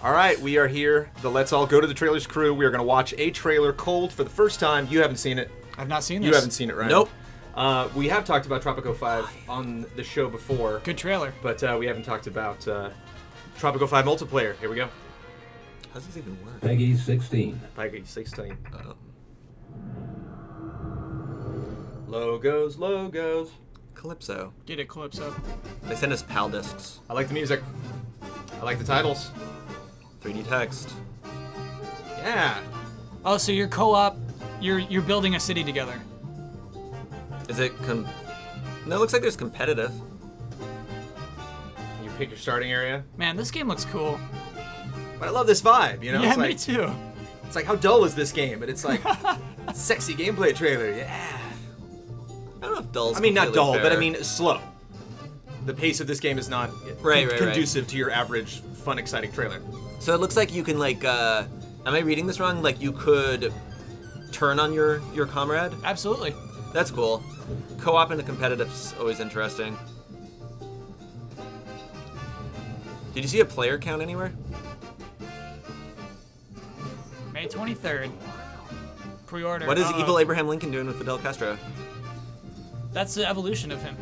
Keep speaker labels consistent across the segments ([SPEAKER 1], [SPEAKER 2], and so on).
[SPEAKER 1] All right, we are here. The Let's All Go to the Trailers crew. We are going to watch a trailer cold for the first time. You haven't seen it.
[SPEAKER 2] I've not seen this.
[SPEAKER 1] You haven't seen it, right?
[SPEAKER 3] Nope.
[SPEAKER 1] We have talked about Tropico 5 on the show before.
[SPEAKER 2] Good trailer.
[SPEAKER 1] But we haven't talked about Tropico 5 multiplayer. Here we go.
[SPEAKER 3] How does this even work?
[SPEAKER 4] Peggy 16.
[SPEAKER 1] Peggy 16.
[SPEAKER 3] Uh-oh.
[SPEAKER 1] Logos, logos.
[SPEAKER 3] Calypso.
[SPEAKER 2] Get it, Calypso.
[SPEAKER 3] They sent us PAL discs.
[SPEAKER 1] I like the music. I like the titles.
[SPEAKER 3] 3D text.
[SPEAKER 1] Yeah.
[SPEAKER 2] Oh, so you're co-op. You're building a city together.
[SPEAKER 3] Is it No, it looks like there's competitive.
[SPEAKER 1] You pick your starting area.
[SPEAKER 2] Man, this game looks cool.
[SPEAKER 1] But I love this vibe, you know?
[SPEAKER 2] Yeah,
[SPEAKER 1] It's
[SPEAKER 2] me
[SPEAKER 1] like,
[SPEAKER 2] too.
[SPEAKER 1] It's like, how dull is this game? But it's like, sexy gameplay trailer, yeah.
[SPEAKER 3] I don't know if dull's
[SPEAKER 1] I mean, not
[SPEAKER 3] completely
[SPEAKER 1] dull, but I
[SPEAKER 3] fair.
[SPEAKER 1] mean, slow. The pace of this game is not
[SPEAKER 3] Right.
[SPEAKER 1] conducive to your average, fun, exciting trailer.
[SPEAKER 3] So it looks like you can, like, am I reading this wrong? Like, you could turn on your comrade?
[SPEAKER 2] Absolutely.
[SPEAKER 3] That's cool. Co-op and the competitive's always interesting. Did you see a player count anywhere?
[SPEAKER 2] May 23rd. Pre-order.
[SPEAKER 3] What is evil Abraham Lincoln doing with Fidel Castro?
[SPEAKER 2] That's the evolution of him.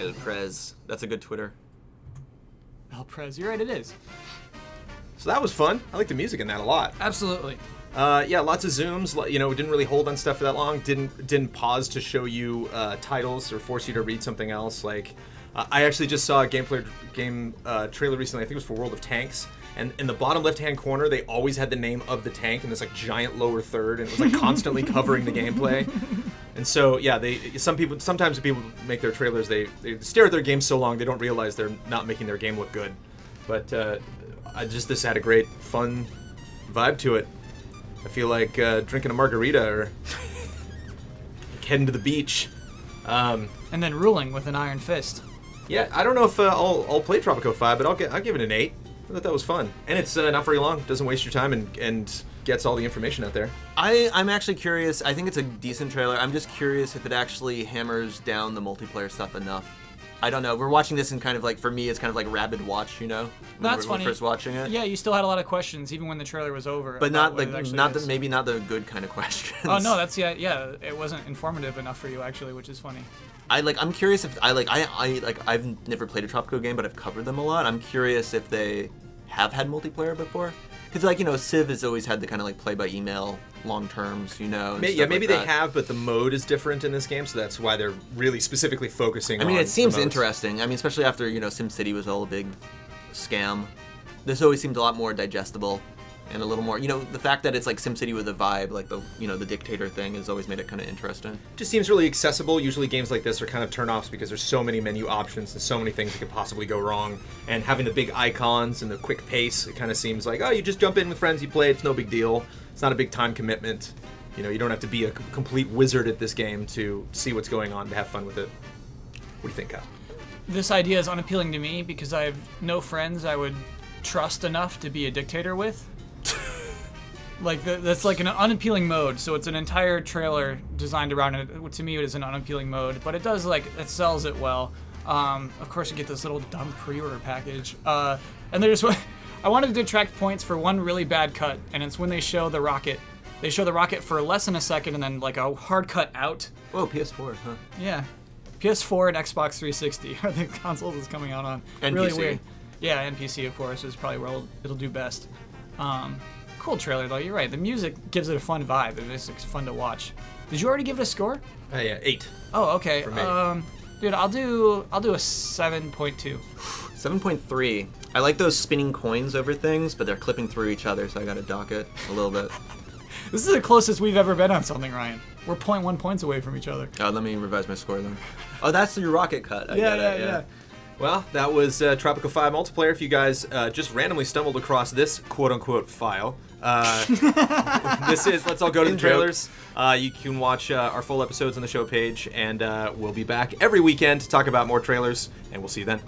[SPEAKER 3] El Prez. That's a good Twitter.
[SPEAKER 2] El Prez. You're right, it is.
[SPEAKER 1] So that was fun. I like the music in that a lot.
[SPEAKER 2] Absolutely.
[SPEAKER 1] Yeah, lots of zooms. You know, didn't really hold on stuff for that long. Didn't pause to show you titles or force you to read something else. Like, I actually just saw a game trailer recently. I think it was for World of Tanks. And in the bottom left-hand corner, they always had the name of the tank in this like giant lower third, and it was like constantly covering the gameplay. And so, yeah, sometimes when people make their trailers, they stare at their game so long they don't realize they're not making their game look good. But this had a great, fun vibe to it. I feel like drinking a margarita or heading to the beach.
[SPEAKER 2] And then ruling with an iron fist.
[SPEAKER 1] Yeah, I don't know if I'll play Tropico 5, but I'll give it an 8. I thought that was fun. And it's not very long. Doesn't waste your time and gets all the information out there.
[SPEAKER 3] I'm actually curious. I think it's a decent trailer. I'm just curious if it actually hammers down the multiplayer stuff enough. I don't know. We're watching this and kind of like, for me, it's kind of like rabid watch, you know?
[SPEAKER 2] That's
[SPEAKER 3] when
[SPEAKER 2] funny.
[SPEAKER 3] we're first watching it.
[SPEAKER 2] Yeah, you still had a lot of questions even when the trailer was over.
[SPEAKER 3] But not
[SPEAKER 2] about
[SPEAKER 3] the
[SPEAKER 2] what it
[SPEAKER 3] not
[SPEAKER 2] actually
[SPEAKER 3] the
[SPEAKER 2] is.
[SPEAKER 3] maybe not the good kind of questions.
[SPEAKER 2] Oh no, that's yeah. It wasn't informative enough for you actually, which is funny.
[SPEAKER 3] I'm curious if I've never played a Tropico game, but I've covered them a lot. I'm curious if they have had multiplayer before, because like, you know, Civ has always had the kind of like play by email long terms, you know. And
[SPEAKER 1] Yeah,
[SPEAKER 3] stuff
[SPEAKER 1] maybe
[SPEAKER 3] like
[SPEAKER 1] they
[SPEAKER 3] that.
[SPEAKER 1] have, but the mode is different in this game, so that's why they're really specifically focusing on
[SPEAKER 3] I mean, it seems
[SPEAKER 1] the modes.
[SPEAKER 3] interesting. I mean, especially after, you know, SimCity was all a big scam. This always seemed a lot more digestible and a little more, you know, the fact that it's like SimCity with a vibe, like the, you know, the dictator thing has always made it kind of interesting.
[SPEAKER 1] Just seems really accessible. Usually games like this are kind of turn-offs because there's so many menu options and so many things that could possibly go wrong. And having the big icons and the quick pace, it kind of seems like, oh, you just jump in with friends, you play, it's no big deal. It's not a big time commitment. You know, you don't have to be a complete wizard at this game to see what's going on, to have fun with it. What do you think, Kyle?
[SPEAKER 2] This idea is unappealing to me because I have no friends I would trust enough to be a dictator with. Like that's like an unappealing mode, so it's an entire trailer designed around it. To me, it is an unappealing mode, but it does it sells it well. Of course, you get this little dumb pre-order package, and there's I wanted to detract points for one really bad cut, and it's when they show the rocket. They show the rocket for less than a second, and then like a hard cut out.
[SPEAKER 3] Whoa, PS4, huh?
[SPEAKER 2] Yeah, PS4 and Xbox 360 are the consoles it's coming out on.
[SPEAKER 3] And
[SPEAKER 2] really
[SPEAKER 3] PC.
[SPEAKER 2] weird. Yeah, and PC of course is probably where it'll do best. Cool trailer though. You're right. The music gives it a fun vibe. It's fun to watch. Did you already give it a score?
[SPEAKER 1] Yeah, 8.
[SPEAKER 2] Oh, okay.
[SPEAKER 1] For me.
[SPEAKER 2] Dude, I'll do a 7.2.
[SPEAKER 3] 7.3. I like those spinning coins over things, but they're clipping through each other, so I gotta dock it a little bit.
[SPEAKER 2] This is the closest we've ever been on something, Ryan. We're 0.1 points away from each other.
[SPEAKER 3] Let me revise my score then. Oh, that's your rocket cut. I
[SPEAKER 2] Yeah,
[SPEAKER 3] get it,
[SPEAKER 2] yeah.
[SPEAKER 1] Well, that was Tropico 5 multiplayer. If you guys just randomly stumbled across this quote-unquote file, this is Let's All Go to the Trailers. You can watch our full episodes on the show page, and we'll be back every weekend to talk about more trailers, and we'll see you then.